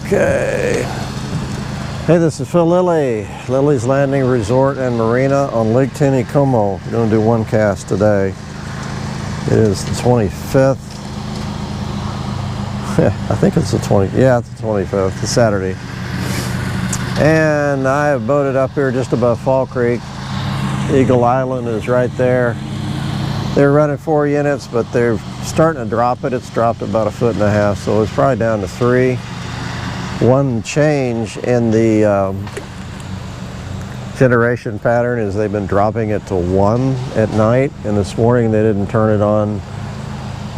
Okay. Hey, this is Phil Lilley, Lilleys Landing Resort and Marina on Lake Taneycomo. We're going to do one cast today. It is the 25th. I think it's the 20th. Yeah, it's the 25th. It's Saturday. And I have boated up here just above Fall Creek. Eagle Island is right there. They're running 4 units, but they're starting to drop it. It's dropped about 1.5 feet, so it's probably down to 3. One change in the generation pattern is they've been dropping it to 1 at night, and this morning they didn't turn it on.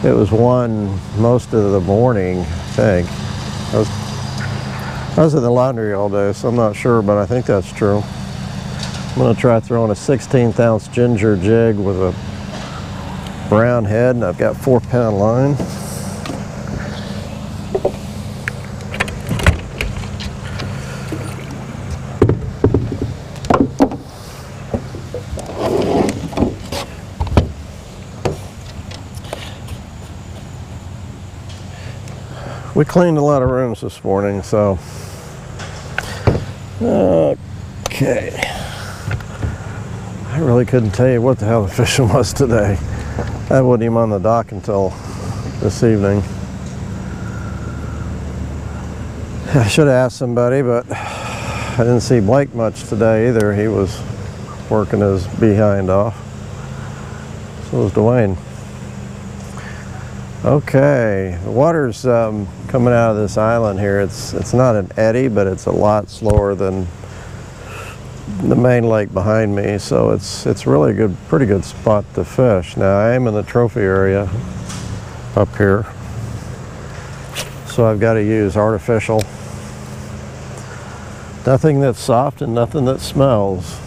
It was 1 most of the morning, I think. I was in the laundry all day, so I'm not sure, but I think that's true. I'm going to try throwing a 16th ounce ginger jig with a brown head, and I've got 4-pound line. We cleaned a lot of rooms this morning, so okay. I really couldn't tell you what the hell the fishing was today. I wasn't even on the dock until this evening. I should have asked somebody, but I didn't see Blake much today either. He was working his behind off. So was Dwayne. Okay, the water's coming out of this island here. It's not an eddy, but it's a lot slower than the main lake behind me, so it's really a good, pretty good spot to fish. Now I am in the trophy area up here, so I've got to use artificial. Nothing that's soft and nothing that smells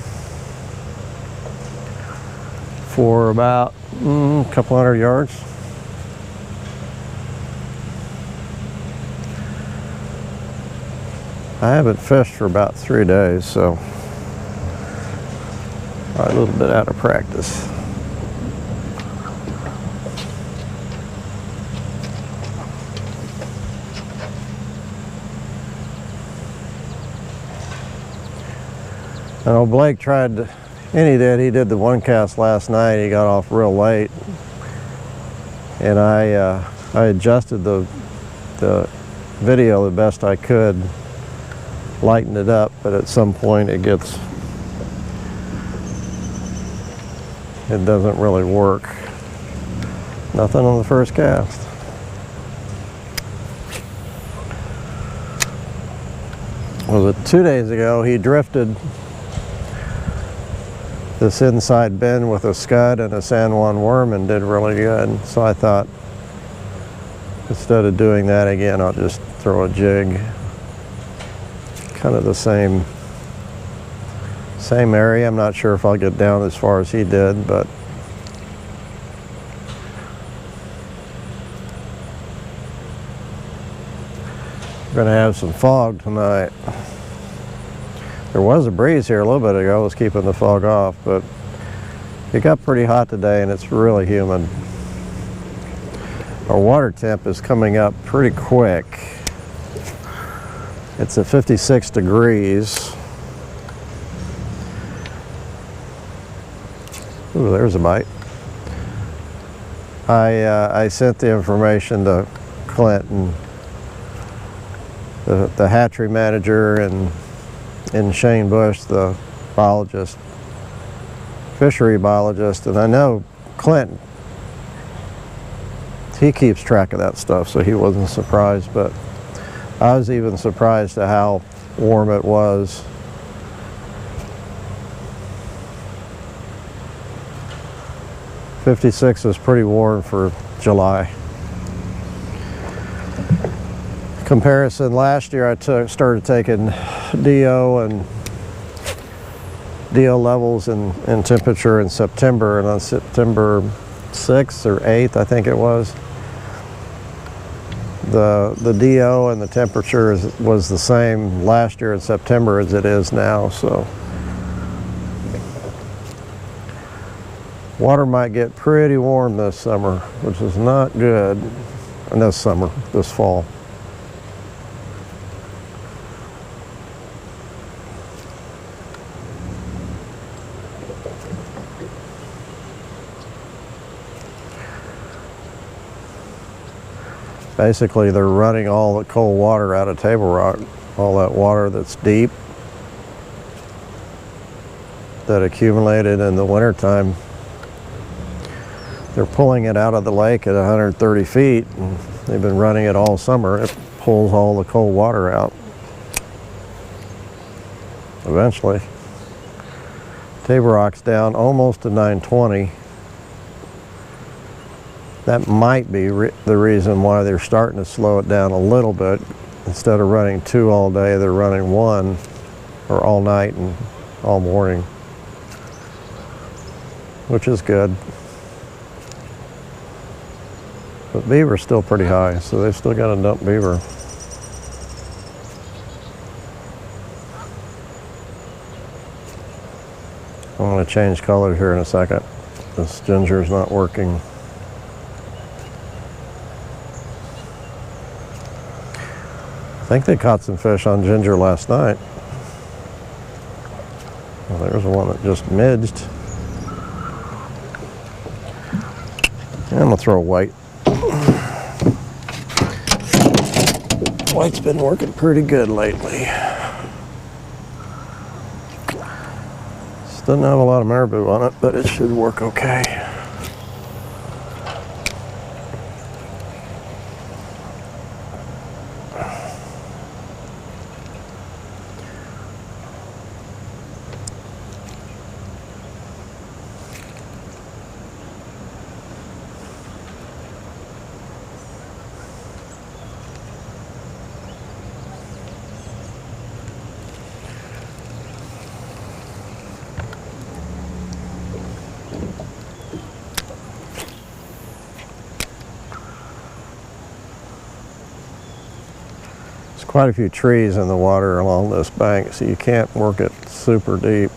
for about a couple hundred yards. I haven't fished for about 3 days, so I'm a little bit out of practice. I know Blake tried to, and he did the one cast last night. He got off real late, and I adjusted the video the best I could, lighten it up, but at some point it doesn't really work. Nothing on the first cast. Was it 2 days ago? He drifted this inside bend with a scud and a San Juan worm and did really good. So I thought, instead of doing that again, I'll just throw a jig. Kind of the same area. I'm not sure if I'll get down as far as he did, but we're going to have some fog tonight. There was a breeze here a little bit ago. I was keeping the fog off, but it got pretty hot today and it's really humid. Our water temp is coming up pretty quick. It's at 56 degrees. Ooh, there's a bite. I sent the information to Clinton, the hatchery manager, and Shane Bush, the biologist, fishery biologist, and I know Clinton, he keeps track of that stuff, so he wasn't surprised, but I was even surprised at how warm it was. '56 was pretty warm for July. Comparison, last year I started taking DO and DO levels and temperature in September, and on September 6th or 8th, I think it was, the DO and the temperature was the same last year in September as it is now, so water might get pretty warm this summer, which is not good. This summer, this fall. Basically, they're running all the cold water out of Table Rock, all that water that's deep, that accumulated in the wintertime. They're pulling it out of the lake at 130 feet, and they've been running it all summer. It pulls all the cold water out. Eventually, Table Rock's down almost to 920. That might be the reason why they're starting to slow it down a little bit. Instead of running 2 all day, they're running 1, or all night and all morning, which is good. But beaver's still pretty high, so they've still got to dump beaver. I'm going to change colors here in a second. This ginger's not working. I think they caught some fish on ginger last night. Well, there's one that just midged. And I'm going to throw white. White's been working pretty good lately. Doesn't have a lot of marabou on it, but it should work okay. Quite a few trees in the water along this bank, so you can't work it super deep.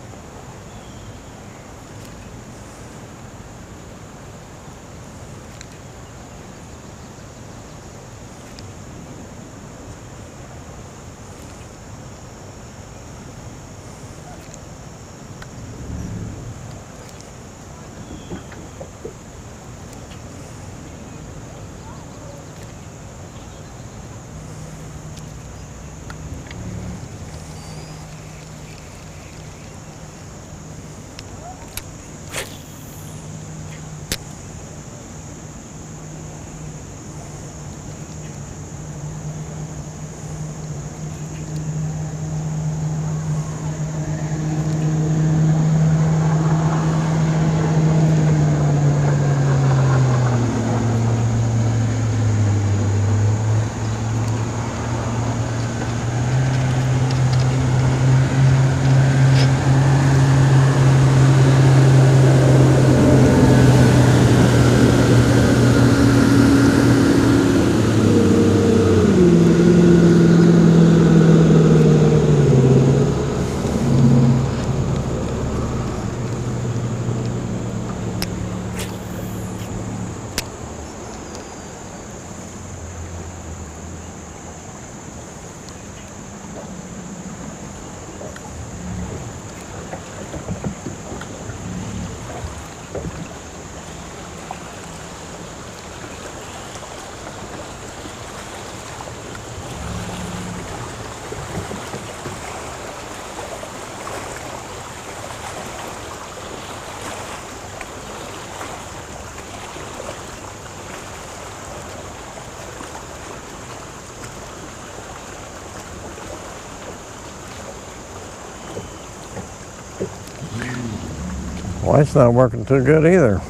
White's not working too good either.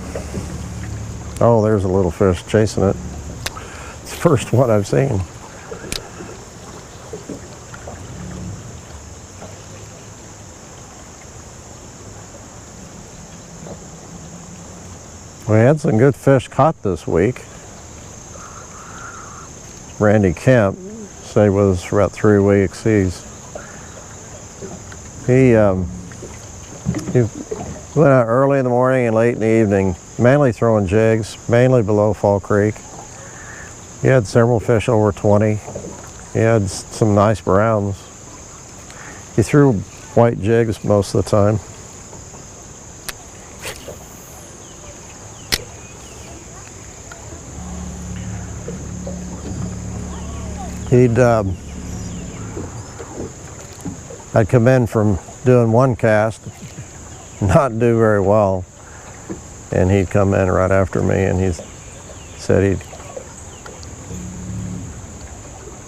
Oh, there's a little fish chasing it. It's the first one I've seen. We had some good fish caught this week. Randy Kemp stayed with us for about 3 weeks. He went out early in the morning and late in the evening, mainly throwing jigs, mainly below Fall Creek. He had several fish over 20. He had some nice browns. He threw white jigs most of the time. I'd come in from doing one cast, not do very well, and he'd come in right after me, and he said he'd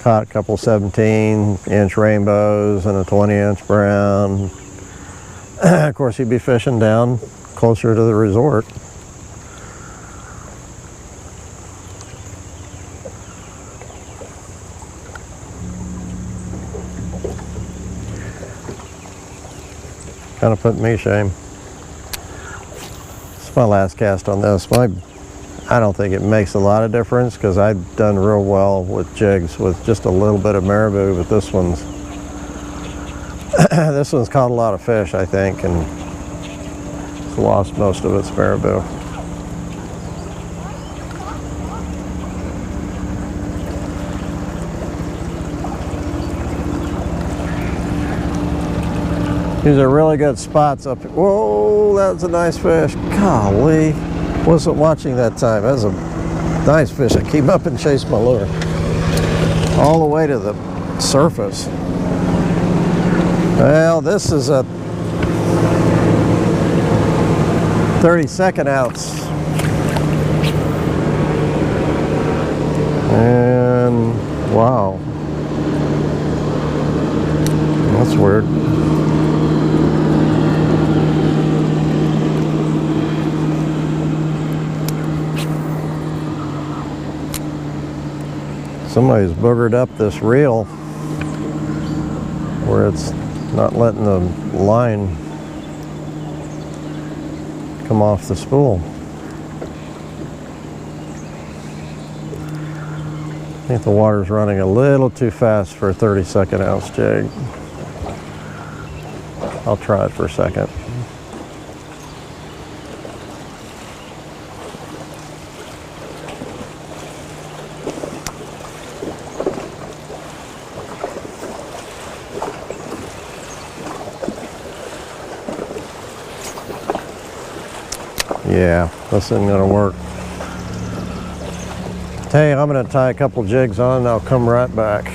caught a couple 17-inch rainbows and a 20-inch brown. Of course, he'd be fishing down closer to the resort. Kind of put me to shame. It's my last cast on this. I don't think it makes a lot of difference because I've done real well with jigs with just a little bit of marabou, but this one's this one's caught a lot of fish, I think, and it's lost most of its marabou. These are really good spots up here. Whoa, that's a nice fish. Golly, wasn't watching that time. That was a nice fish. I came up and chased my lure all the way to the surface. Well, this is a 32nd ounce. And wow, that's weird. Somebody's boogered up this reel where it's not letting the line come off the spool. I think the water's running a little too fast for a 32nd ounce jig. I'll try it for a second. Yeah, this isn't gonna work. Hey, I'm gonna tie a couple jigs on and I'll come right back.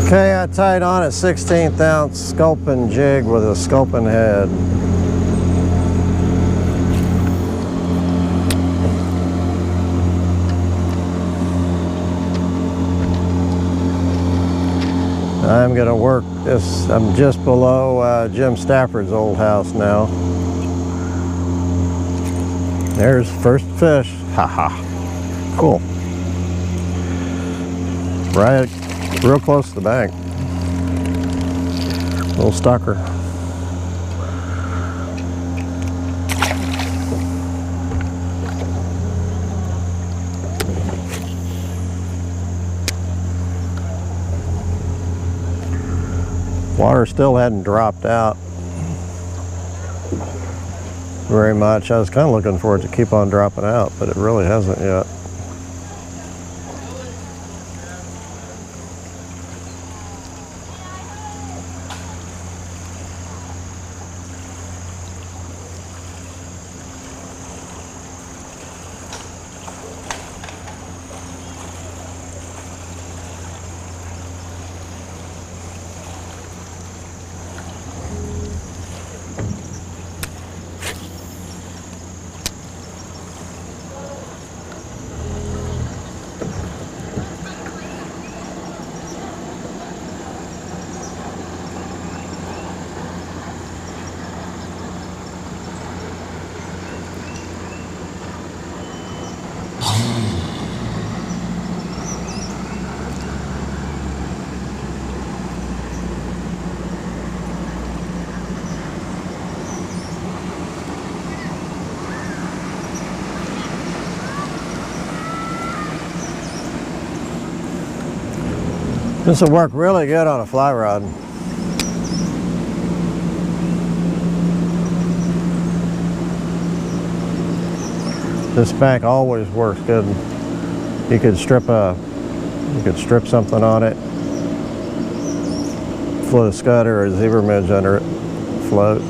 Okay, I tied on a 16th ounce sculpin jig with a sculpin head. I'm gonna work this. I'm just below Jim Stafford's old house now. There's first fish. Haha. Cool. Right, real close to the bank. Little stalker. Water still hadn't dropped out very much. I was kind of looking for it to keep on dropping out, but it really hasn't yet. This will work really good on a fly rod. This bank always works good. You could strip something on it, float a scud or a zebra midge under it, float.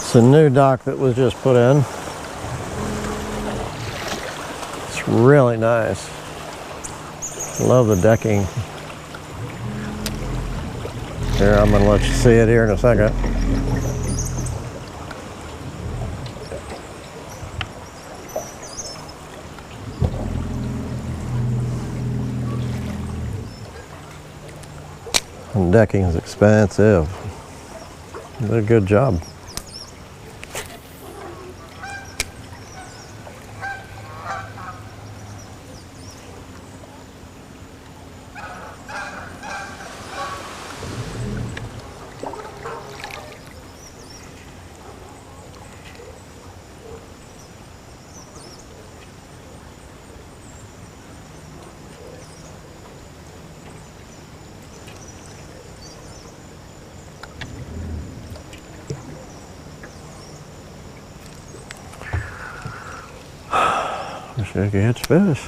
It's a new dock that was just put in. It's really nice. Love the decking. Here, I'm gonna let you see it here in a second. And decking is expensive. Did a good job. Wish I could catch fish.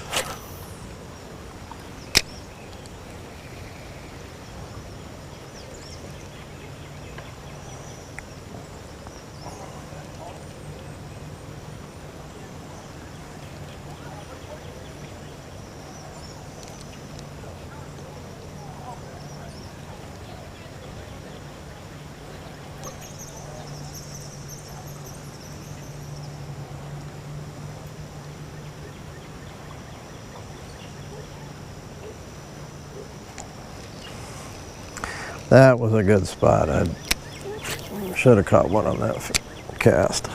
That was a good spot. I should have caught one on that cast.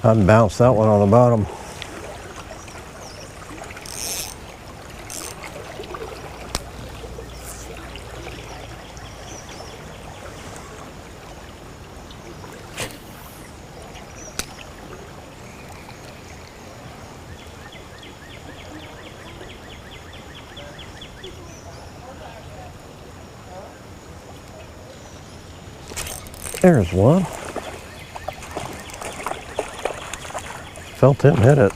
I'd bounce that one on the bottom. There's one. Felt him hit it.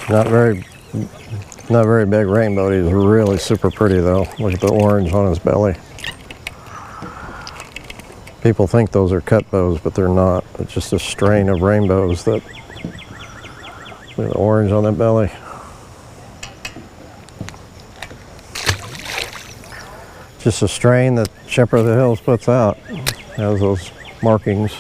Not very big rainbow. He's really super pretty though. Look at the orange on his belly. People think those are cut bows, but they're not. It's just a strain of rainbows that, look at the orange on that belly. Just a strain that Shepherd of the Hills puts out. Has those markings.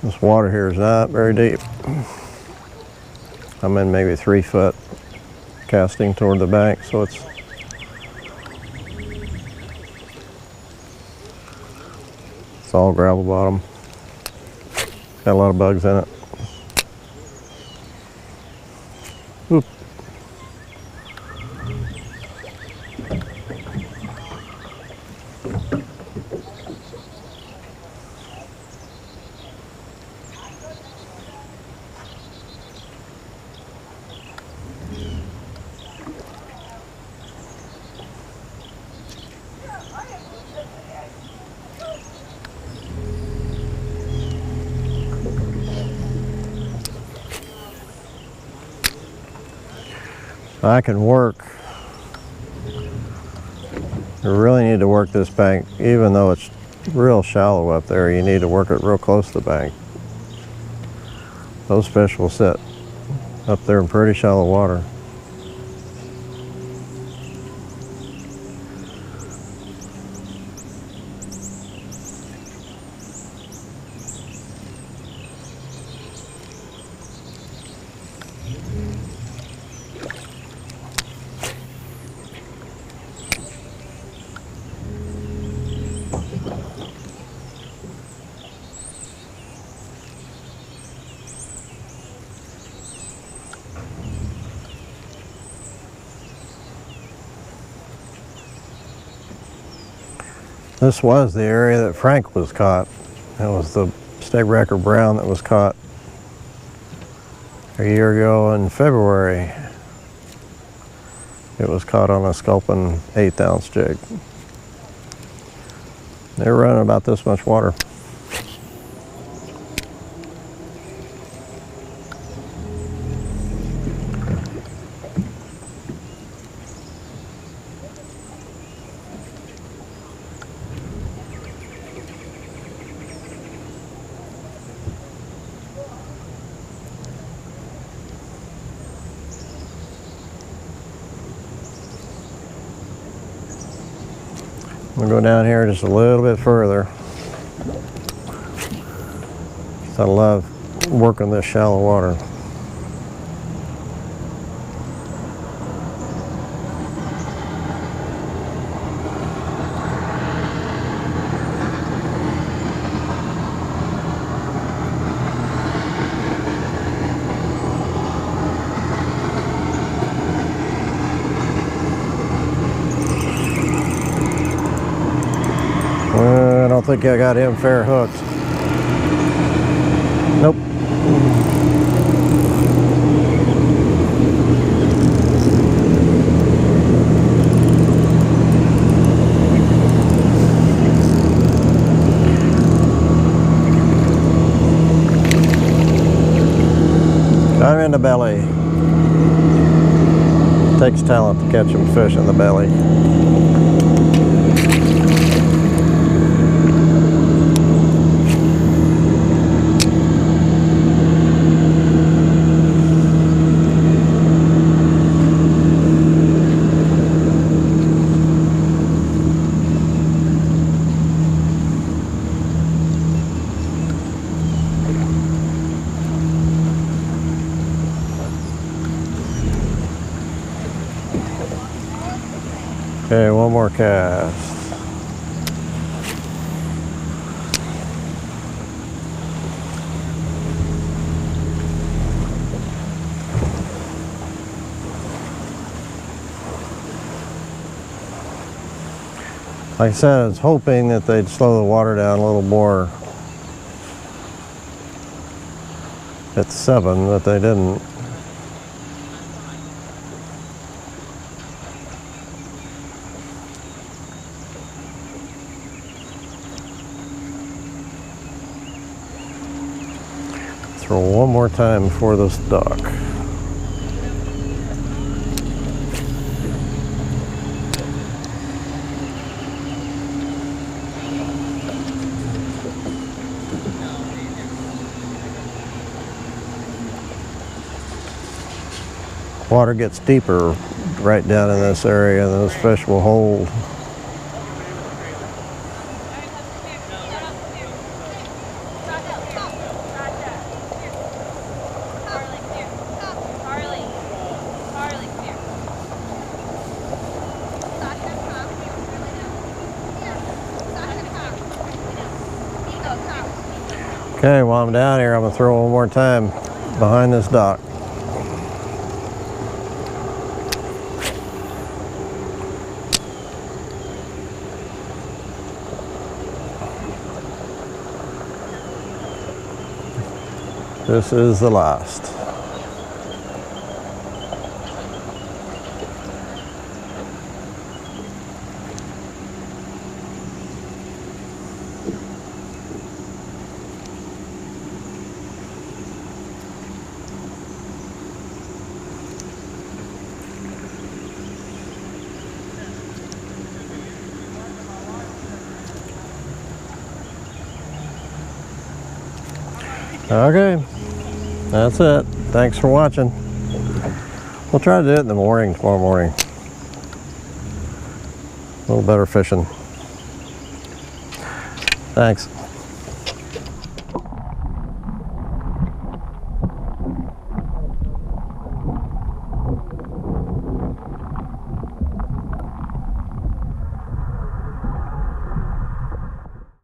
This water here is not very deep. I'm in maybe 3 foot casting toward the bank, so it's all gravel bottom. Got a lot of bugs in it. Oop. I can work. You really need to work this bank, even though it's real shallow up there. You need to work it real close to the bank. Those fish will sit up there in pretty shallow water. This was the area that Frank was caught. It was the state record brown that was caught a year ago in February. It was caught on a sculpin 1/8 ounce jig. They were running about this much water. We'll go down here just a little bit further. I love working this shallow water. I don't think I got him fair hooked. Nope. Got him in the belly. Takes talent to catch them fish in the belly. Okay, one more cast. Like I said, I was hoping that they'd slow the water down a little more at 7, but they didn't. Throw one more time before this dock. Water gets deeper right down in this area, and those fish will hold. Okay, while I'm down here, I'm gonna throw one more time behind this dock. This is the last. Okay, that's it. Thanks for watching. We'll try to do it in the morning, tomorrow morning. A little better fishing. Thanks.